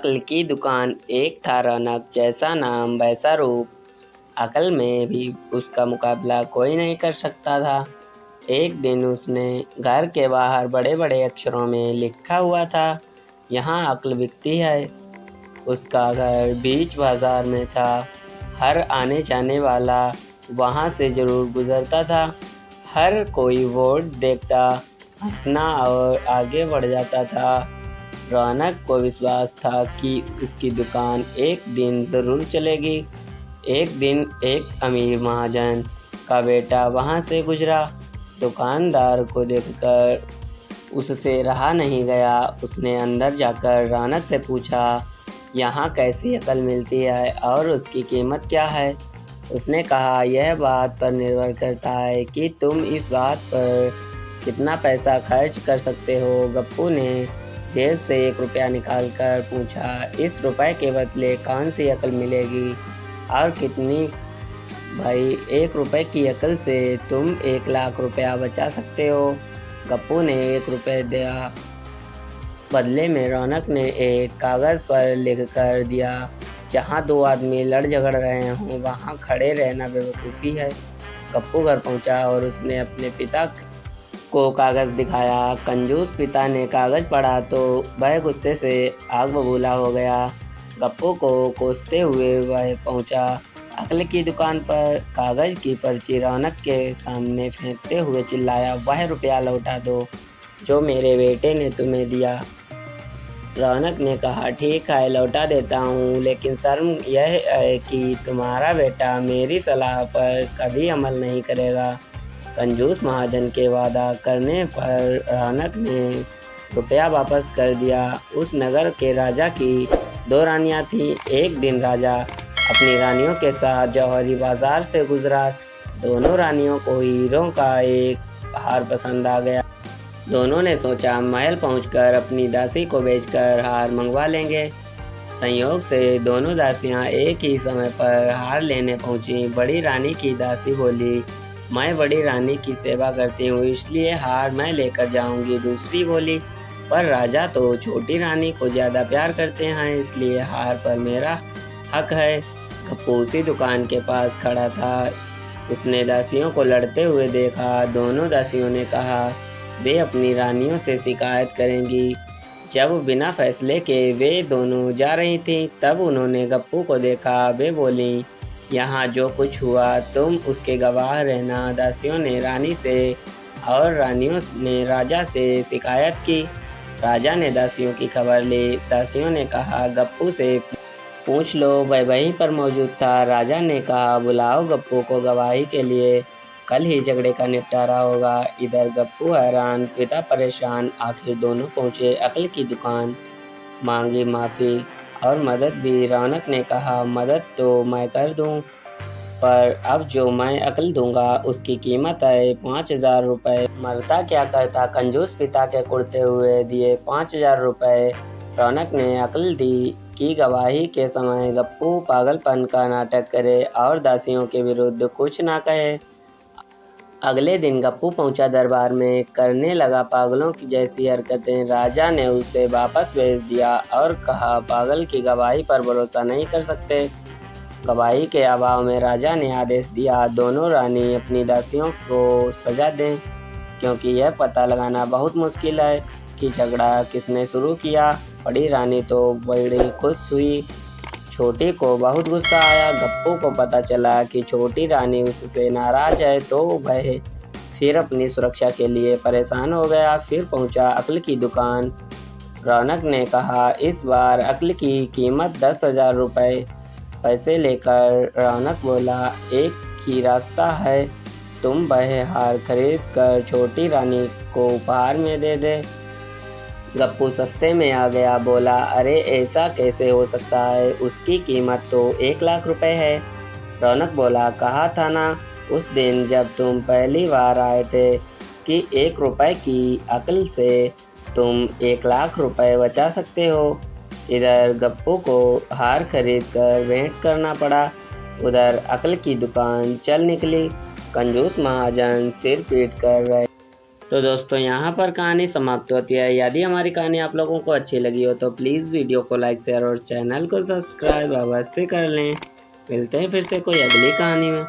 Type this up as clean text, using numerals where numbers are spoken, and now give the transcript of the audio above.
अक्ल की दुकान। एक था रौनक, जैसा नाम वैसा रूप। अक्ल में भी उसका मुकाबला कोई नहीं कर सकता था। एक दिन उसने घर के बाहर बड़े बड़े अक्षरों में लिखा हुआ था, यहाँ अक्ल बिकती है। उसका घर बीच बाजार में था। हर आने जाने वाला वहाँ से जरूर गुजरता था। हर कोई वोट देखता, हंसना और आगे बढ़ जाता था। रौनक को विश्वास था कि उसकी दुकान एक दिन ज़रूर चलेगी। एक दिन एक अमीर महाजन का बेटा वहाँ से गुजरा। दुकानदार को देखकर उससे रहा नहीं गया। उसने अंदर जाकर रौनक से पूछा, यहाँ कैसी अकल मिलती है और उसकी कीमत क्या है? उसने कहा, यह बात पर निर्भर करता है कि तुम इस बात पर कितना पैसा खर्च कर सकते हो। गप्पू ने जेब से 1 रुपया निकाल कर पूछा, इस रुपए के बदले कौन सी अकल मिलेगी और कितनी? भाई, 1 रुपए की अकल से तुम 1 लाख रुपया बचा सकते हो। गप्पू ने 1 रुपये दिया। बदले में रौनक ने एक कागज़ पर लिख कर दिया, जहाँ 2 आदमी लड़ झगड़ रहे हों वहाँ खड़े रहना बेवकूफ़ी है। गप्पू घर पहुँचा और उसने अपने पिता को कागज़ दिखाया। कंजूस पिता ने कागज़ पढ़ा तो वह गुस्से से आग बबूला हो गया। गप्पू को कोसते हुए वह पहुँचा अक्ल की दुकान पर। कागज़ की पर्ची रौनक के सामने फेंकते हुए चिल्लाया, वह रुपया लौटा दो जो मेरे बेटे ने तुम्हें दिया। रौनक ने कहा, ठीक है, लौटा देता हूँ, लेकिन शर्म यह है कि तुम्हारा बेटा मेरी सलाह पर कभी अमल नहीं करेगा। कंजूस महाजन के वादा करने पर रौनक ने रुपया वापस कर दिया। उस नगर के राजा की 2 रानियाँ थीं। एक दिन राजा अपनी रानियों के साथ जौहरी बाजार से गुजरा। दोनों रानियों को हीरों का एक हार पसंद आ गया। दोनों ने सोचा, महल पहुंचकर अपनी दासी को बेचकर हार मंगवा लेंगे। संयोग से दोनों दासियां एक ही समय पर हार लेने पहुंची। बड़ी रानी की दासी बोली, मैं बड़ी रानी की सेवा करती हूँ, इसलिए हार मैं लेकर जाऊंगी। दूसरी बोली, पर राजा तो छोटी रानी को ज़्यादा प्यार करते हैं, इसलिए हार पर मेरा हक है। गप्पू उसी दुकान के पास खड़ा था। उसने दासियों को लड़ते हुए देखा। दोनों दासियों ने कहा वे अपनी रानियों से शिकायत करेंगी। जब बिना फैसले के वे दोनों जा रही थीं, तब उन्होंने गप्पू को देखा। वे बोलीं, यहाँ जो कुछ हुआ तुम उसके गवाह रहना। दासियों ने रानी से और रानियों ने राजा से शिकायत की। राजा ने दासियों की खबर ली। दासियों ने कहा, गप्पू से पूछ लो, वह वहीं पर मौजूद था। राजा ने कहा, बुलाओ गप्पू को गवाही के लिए, कल ही झगड़े का निपटारा होगा। इधर गप्पू हैरान, पिता परेशान। आखिर दोनों पहुँचे अक्ल की दुकान। मांगी माफ़ी और मदद भी। रौनक ने कहा, मदद तो मैं कर दूं, पर अब जो मैं अक्ल दूंगा उसकी कीमत है 5000 रुपये। मरता क्या करता, कंजूस पिता के कुड़ते हुए दिए 5000 रुपये। रौनक ने अक्ल दी कि गवाही के समय गप्पू पागलपन का नाटक करे और दासियों के विरुद्ध कुछ ना कहे। अगले दिन गप्पू पहुंचा दरबार में, करने लगा पागलों की जैसी हरकतें। राजा ने उसे वापस भेज दिया और कहा, पागल की गवाही पर भरोसा नहीं कर सकते। गवाही के अभाव में राजा ने आदेश दिया, दोनों रानी अपनी दासियों को सजा दें, क्योंकि यह पता लगाना बहुत मुश्किल है कि झगड़ा किसने शुरू किया। बड़ी रानी तो बड़ी खुश हुई, छोटी को बहुत गुस्सा आया। गप्पू को पता चला कि छोटी रानी उससे नाराज है, तो वह फिर अपनी सुरक्षा के लिए परेशान हो गया। फिर पहुंचा अक्ल की दुकान। रौनक ने कहा, इस बार अक्ल की कीमत 10,000 रुपये। पैसे लेकर रौनक बोला, एक ही रास्ता है, तुम वह हार खरीद कर छोटी रानी को उपहार में दे दे। गप्पू सस्ते में आ गया, बोला, अरे ऐसा कैसे हो सकता है, उसकी कीमत तो 1 लाख रुपए है। रौनक बोला, कहा था ना उस दिन जब तुम पहली बार आए थे कि 1 रुपये की अक्ल से तुम 1 लाख रुपए बचा सकते हो। इधर गप्पू को हार खरीद कर भेंट करना पड़ा, उधर अक्ल की दुकान चल निकली। कंजूस महाजन सिर पीट कर रहे तो दोस्तों यहाँ पर कहानी समाप्त होती है। यदि हमारी कहानी आप लोगों को अच्छी लगी हो तो प्लीज़ वीडियो को लाइक शेयर और चैनल को सब्सक्राइब अवश्य कर लें। मिलते हैं फिर से कोई अगली कहानी में।